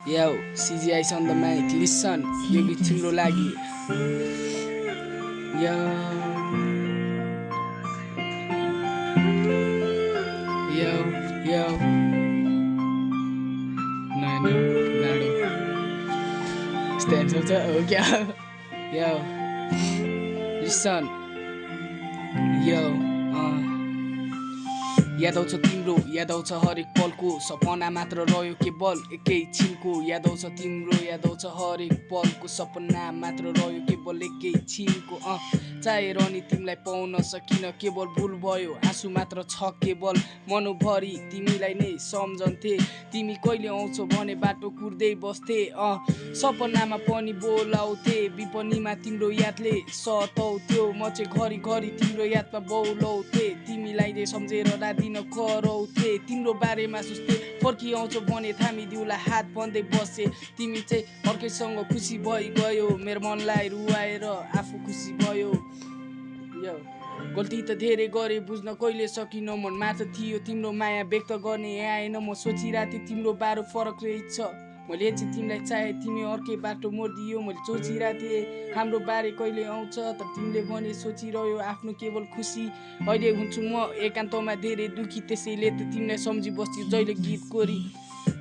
Yo, CGI's on the mic. Listen, yo git तिम्रो लागि. Yo, yo, yo. No, Nado. Stands up to yo. Listen, yo. याद आउँछ तिम्रो याद आउँछ हरेक पलको सपना मात्र रह्यो केवल एकै छिनको याद आउँछ तिम्रो याद आउँछ हरेक पलको सपना मात्र रह्यो केवल एकै छिनको चाहे रहने तिमीलाई पाउन सकिन केवल भुल भयो आँसु मात्र छ केवल मनोभरि तिमीलाई नै सम्झन्थे तिमी कहिले आउँछौ भने बाटो कुर्दै बस्थे सपनामा पनि बोलाउँथे विपनीमा तिम्रो यादले सताउँथ्यो म चाहिँ घरिघरि तिम्रो यादमा बोलाउँथे तिमीलाई नै सम्झेर दिन कराउँथे तिम्रो बारेमा सोच्थे फर्की आउँछौ भने थामिदिउला हात बन्दै बसे तिमी चाहिँ अर्कैसँग खुसी भइगयो मेरो मनलाई रुवाएर आफू खुसी भयो गल्ती त धेरै गरे बुझ्न कहिले सकिन मन मात्र थियो तिम्रो माया व्यक्त गर्ने आएन म सोचिरहेको थिएँ तिम्रो बारो फरक रहेछ मैले चाहिँ तिमीलाई चाहे तिमी अर्कै बाटो मोडिदियो मैले सोचिरहेको थिएँ हाम्रो बारे कहिले आउँछ तर तिमीले भने सोचिरह्यो आफ्नो केवल खुसी अहिले हुन्छु म एकान्तमा धेरै दुखी त्यसैले त तिमीलाई सम्झी बस्छु जहिले गीत कोरी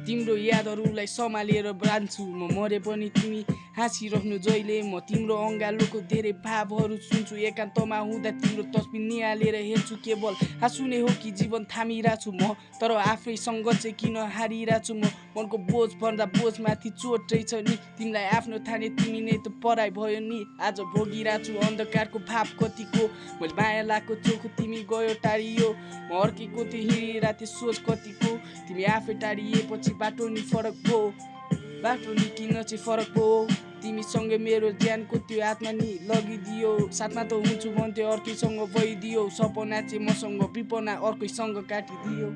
तिम्रो यादहरूलाई सम्हालेर बाँध्छु म मरे पनि तिमी हाँसिरहनु जहिले म तिम्रो अँगालोको धेरै भावहरू सुन्छु एकान्तमा हुँदा तिम्रो तस्बिर निहालेर हेर्छु केवल हाँसु नै हो कि जीवन थामिरहेको छु म तर आफैसँग चाहिँ किन हारिरहेको छु म मनको बोझ भन्दा बोझमाथि चोट रहेछ नि तिमीलाई आफ्नो ठाने तिमी नै त पराइ भयो नि आज भोगिरहेको छु अन्धकारको भाव कतिको मैले माया लागेको चोखो तिमी गयो टाढियो म अर्केको त्यो हिँडिरहेको थिएँ सोच कतिको तिमी आफै टाढिएपछि बाटो नि फरक भयो बाटो नि किन चाहिँ फरक भयो तिमीसँग मेरो ज्यानको त्यो आत्मा नि लगिदियो साथमा त हुन्छु भन्थ्यो अर्कैसँग भइदियो सपना चाहिँ मसँग विपना अर्कैसँग काटिदियो